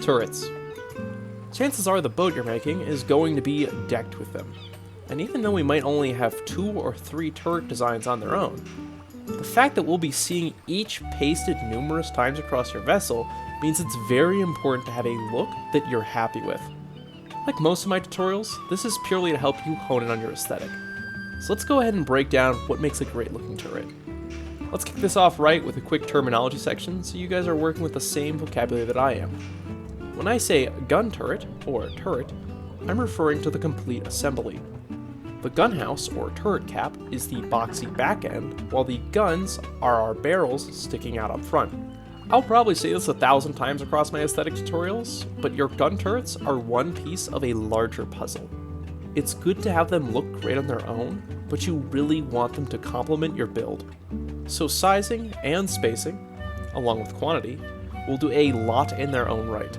Turrets. Chances are the boat you're making is going to be decked with them. And even though we might only have 2 or 3 turret designs on their own, the fact that we'll be seeing each pasted numerous times across your vessel means it's very important to have a look that you're happy with. Like most of my tutorials, this is purely to help you hone in on your aesthetic. So let's go ahead and break down what makes a great looking turret. Let's kick this off right with a quick terminology section so you guys are working with the same vocabulary that I am. When I say gun turret, or turret, I'm referring to the complete assembly. The gun house, or turret cap, is the boxy back end, while the guns are our barrels sticking out up front. I'll probably say this 1,000 times across my aesthetic tutorials, but your gun turrets are one piece of a larger puzzle. It's good to have them look great on their own, but you really want them to complement your build. So sizing and spacing, along with quantity, will do a lot in their own right.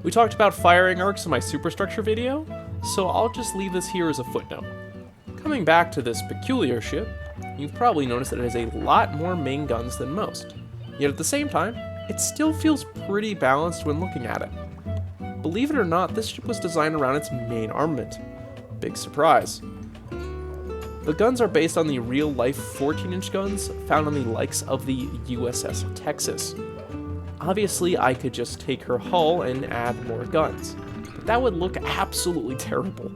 We talked about firing arcs in my superstructure video, so I'll just leave this here as a footnote. Coming back to this peculiar ship, you've probably noticed that it has a lot more main guns than most, yet at the same time, it still feels pretty balanced when looking at it. Believe it or not, this ship was designed around its main armament. Big surprise. The guns are based on the real-life 14-inch guns found on the likes of the USS Texas. Obviously, I could just take her hull and add more guns, but that would look absolutely terrible.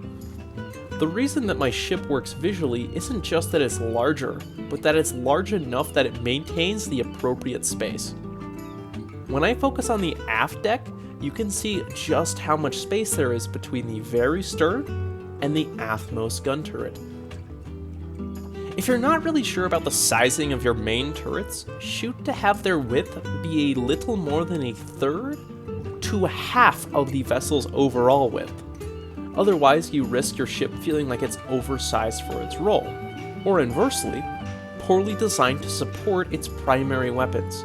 The reason that my ship works visually isn't just that it's larger, but that it's large enough that it maintains the appropriate space. When I focus on the aft deck, you can see just how much space there is between the very stern and the aftmost gun turret. If you're not really sure about the sizing of your main turrets, shoot to have their width be a little more than a third to a half of the vessel's overall width. Otherwise, you risk your ship feeling like it's oversized for its role, or inversely, poorly designed to support its primary weapons.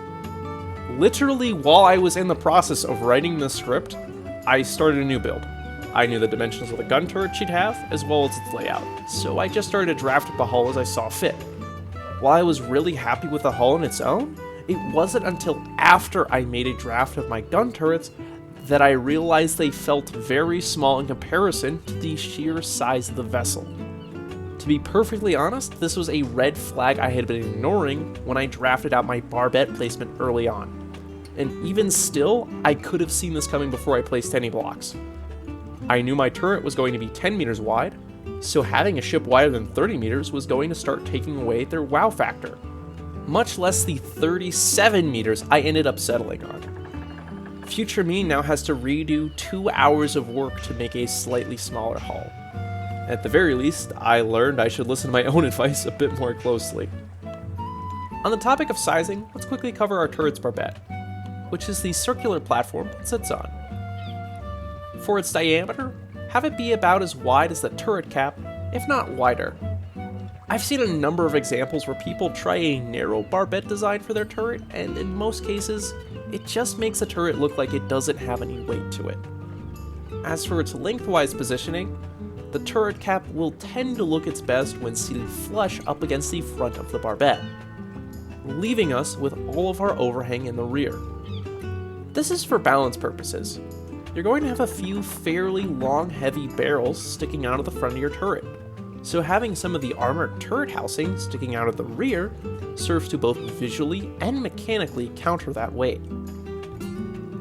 Literally, while I was in the process of writing this script, I started a new build. I knew the dimensions of the gun turret she'd have, as well as its layout, so I just started to draft up the hull as I saw fit. While I was really happy with the hull on its own, it wasn't until after I made a draft of my gun turrets that I realized they felt very small in comparison to the sheer size of the vessel. To be perfectly honest, this was a red flag I had been ignoring when I drafted out my Barbette placement early on. And even still, I could have seen this coming before I placed any blocks. I knew my turret was going to be 10 meters wide, so having a ship wider than 30 meters was going to start taking away their wow factor, much less the 37 meters I ended up settling on. Future me now has to redo 2 hours of work to make a slightly smaller hull. At the very least, I learned I should listen to my own advice a bit more closely. On the topic of sizing, let's quickly cover our turret's barbette, which is the circular platform it sits on. For its diameter, have it be about as wide as the turret cap, if not wider. I've seen a number of examples where people try a narrow barbette design for their turret, and in most cases, it just makes the turret look like it doesn't have any weight to it. As for its lengthwise positioning, the turret cap will tend to look its best when seated flush up against the front of the barbette, leaving us with all of our overhang in the rear. This is for balance purposes. You're going to have a few fairly long, heavy barrels sticking out of the front of your turret, so having some of the armored turret housing sticking out of the rear serves to both visually and mechanically counter that weight.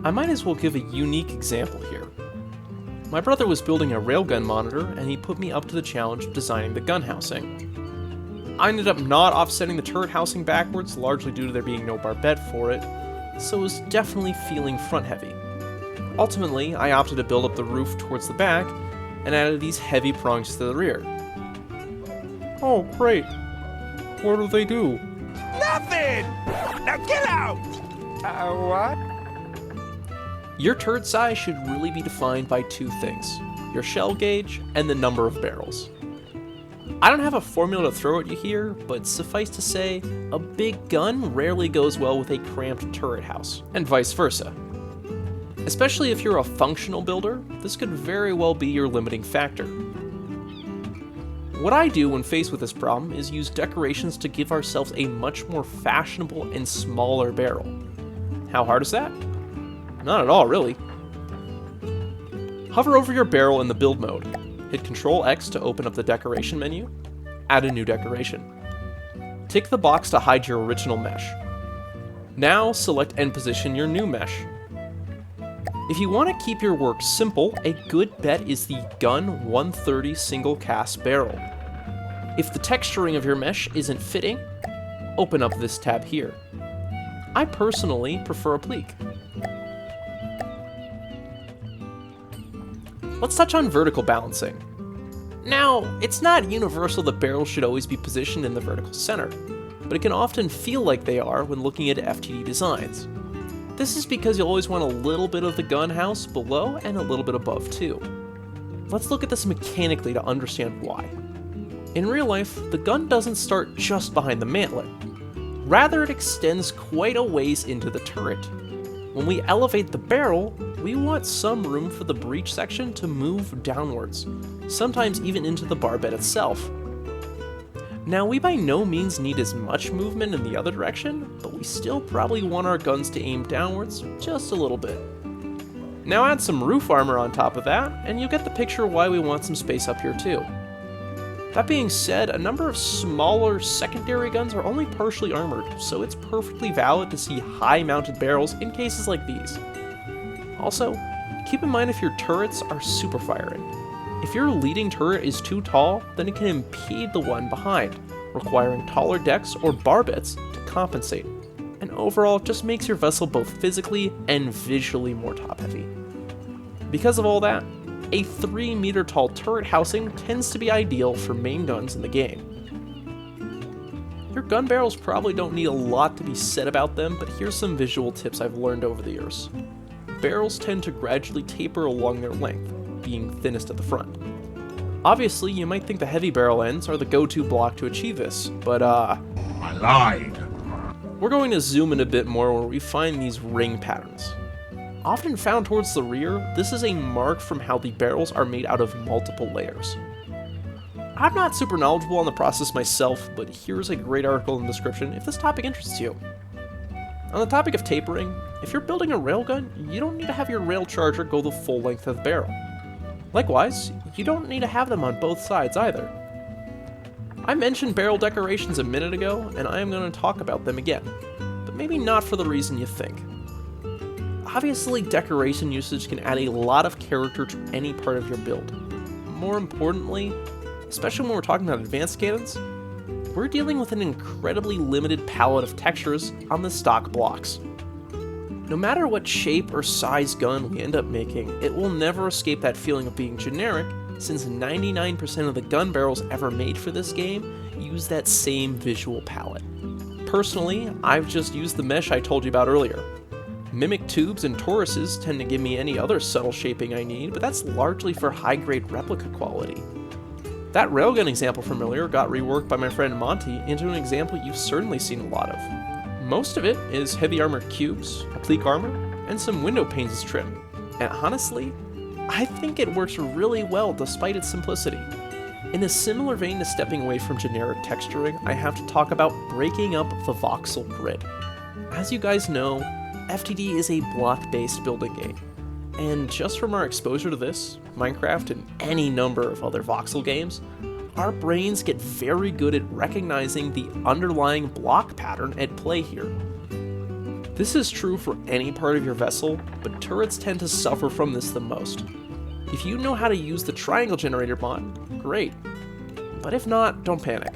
I might as well give a unique example here. My brother was building a railgun monitor, and he put me up to the challenge of designing the gun housing. I ended up not offsetting the turret housing backwards, largely due to there being no barbette for it, so it was definitely feeling front heavy. Ultimately, I opted to build up the roof towards the back, and added these heavy prongs to the rear. Oh, great. What do they do? Nothing! Now get out! What? Your turret size should really be defined by 2 things, your shell gauge and the number of barrels. I don't have a formula to throw at you here, but suffice to say, a big gun rarely goes well with a cramped turret house, and vice versa. Especially if you're a functional builder, this could very well be your limiting factor. What I do when faced with this problem is use decorations to give ourselves a much more fashionable and smaller barrel. How hard is that? not at all, really. Hover over your barrel in the build mode. Hit Ctrl X to open up the decoration menu. Add a new decoration. Tick the box to hide your original mesh. Now select and position your new mesh. If you want to keep your work simple, a good bet is the Gun 130 single cast barrel. If the texturing of your mesh isn't fitting, open up this tab here. I personally prefer a pleek. Let's touch on vertical balancing. Now, it's not universal that barrels should always be positioned in the vertical center, but it can often feel like they are when looking at FTD designs. This is because you'll always want a little bit of the gun house below and a little bit above too. Let's look at this mechanically to understand why. In real life, the gun doesn't start just behind the mantlet. Rather, it extends quite a ways into the turret. When we elevate the barrel, we want some room for the breech section to move downwards, sometimes even into the barbette itself. Now, we by no means need as much movement in the other direction, but we still probably want our guns to aim downwards just a little bit. Now add some roof armor on top of that, and you get the picture why we want some space up here too. That being said, a number of smaller secondary guns are only partially armored, so it's perfectly valid to see high-mounted barrels in cases like these. Also, keep in mind if your turrets are super firing. If your leading turret is too tall, then it can impede the one behind, requiring taller decks or barbettes to compensate, and overall it just makes your vessel both physically and visually more top-heavy. Because of all that, a 3-meter tall turret housing tends to be ideal for main guns in the game. Your gun barrels probably don't need a lot to be said about them, but here's some visual tips I've learned over the years. Barrels tend to gradually taper along their length, being thinnest at the front. Obviously, you might think the heavy barrel ends are the go-to block to achieve this, but I lied. We're going to zoom in a bit more where we find these ring patterns. Often found towards the rear, this is a mark from how the barrels are made out of multiple layers. I'm not super knowledgeable on the process myself, but here's a great article in the description if this topic interests you. On the topic of tapering, if you're building a railgun, you don't need to have your rail charger go the full length of the barrel. Likewise, you don't need to have them on both sides either. I mentioned barrel decorations a minute ago, and I am going to talk about them again, but maybe not for the reason you think. Obviously, decoration usage can add a lot of character to any part of your build. More importantly, especially when we're talking about advanced cannons, we're dealing with an incredibly limited palette of textures on the stock blocks. No matter what shape or size gun we end up making, it will never escape that feeling of being generic, since 99% of the gun barrels ever made for this game use that same visual palette. Personally, I've just used the mesh I told you about earlier. Mimic tubes and toruses tend to give me any other subtle shaping I need, but that's largely for high-grade replica quality. That railgun example from earlier got reworked by my friend Monty into an example you've certainly seen a lot of. Most of it is heavy armored cubes, a pleek armor, and some window panes as trim. And honestly, I think it works really well despite its simplicity. In a similar vein to stepping away from generic texturing, I have to talk about breaking up the voxel grid. As you guys know, FTD is a block-based building game, and just from our exposure to this, Minecraft, and any number of other voxel games, our brains get very good at recognizing the underlying block pattern at play here. This is true for any part of your vessel, but turrets tend to suffer from this the most. If you know how to use the triangle generator mod, great, but if not, don't panic.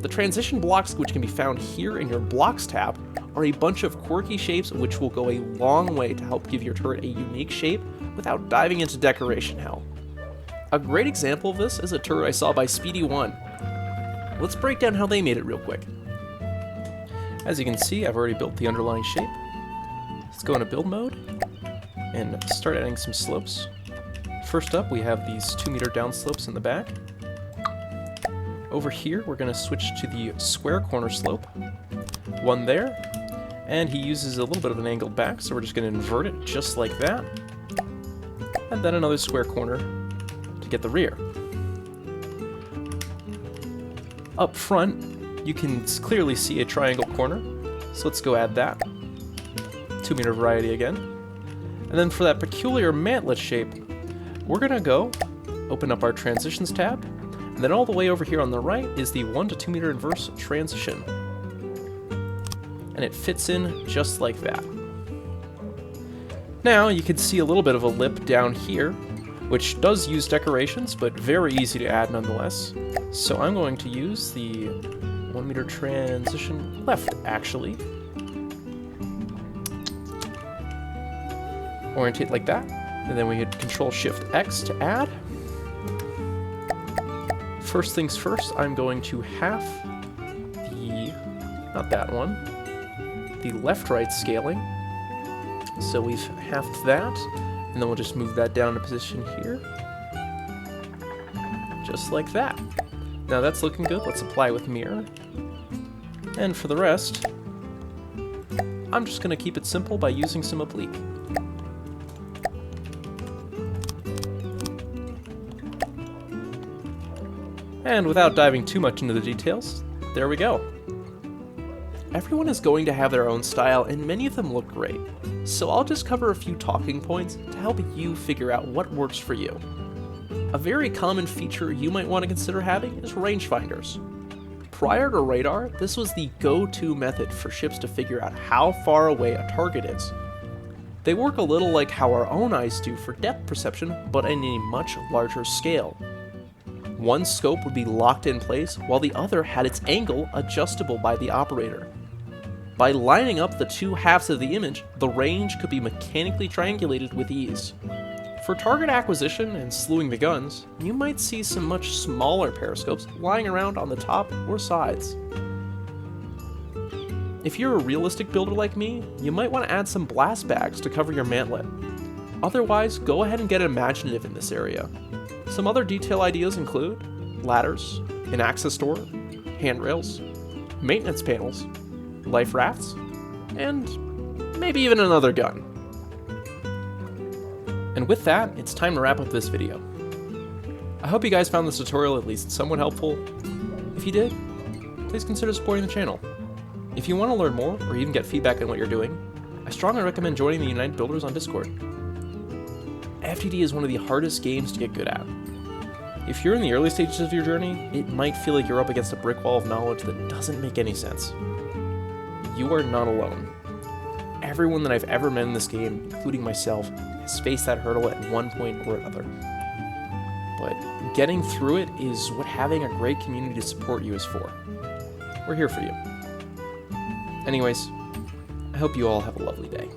The transition blocks, which can be found here in your blocks tab, are a bunch of quirky shapes which will go a long way to help give your turret a unique shape without diving into decoration hell. A great example of this is a turret I saw by Speedy1. Let's break down how they made it real quick. As you can see, I've already built the underlying shape. Let's go into build mode and start adding some slopes. First up, we have these 2-meter down slopes in the back. Over here, we're going to switch to the square corner slope. One there. And he uses a little bit of an angled back, so we're just going to invert it just like that. And then another square corner to get the rear. Up front, you can clearly see a triangle corner, so let's go add that. 2-meter variety again. And then for that peculiar mantlet shape, we're gonna go open up our transitions tab, and then all the way over here on the right is the 1 to 2 meter inverse transition. And it fits in just like that. Now you can see a little bit of a lip down here, which does use decorations, but very easy to add nonetheless. So I'm going to use the 1 meter transition left, actually. Orientate like that, and then we hit Control-Shift-X to add. First things first, I'm going to half the, not that one, the left-right scaling. So we've halved that, and then we'll just move that down to position here. Just like that. Now that's looking good. Let's apply with mirror. And for the rest, I'm just going to keep it simple by using some oblique. And without diving too much into the details, there we go. Everyone is going to have their own style, and many of them look great. So I'll just cover a few talking points to help you figure out what works for you. A very common feature you might want to consider having is rangefinders. Prior to radar, this was the go-to method for ships to figure out how far away a target is. They work a little like how our own eyes do for depth perception, but on a much larger scale. One scope would be locked in place, while the other had its angle adjustable by the operator. By lining up the two halves of the image, the range could be mechanically triangulated with ease. For target acquisition and slewing the guns, you might see some much smaller periscopes lying around on the top or sides. If you're a realistic builder like me, you might want to add some blast bags to cover your mantlet. Otherwise, go ahead and get imaginative in this area. Some other detail ideas include ladders, an access door, handrails, maintenance panels, life rafts, and maybe even another gun. And with that, it's time to wrap up this video. I hope you guys found this tutorial at least somewhat helpful. If you did, please consider supporting the channel. If you want to learn more, or even get feedback on what you're doing, I strongly recommend joining the United Builders on Discord. FTD is one of the hardest games to get good at. If you're in the early stages of your journey, it might feel like you're up against a brick wall of knowledge that doesn't make any sense. You are not alone. Everyone that I've ever met in this game, including myself, has faced that hurdle at one point or another. But getting through it is what having a great community to support you is for. We're here for you. Anyways, I hope you all have a lovely day.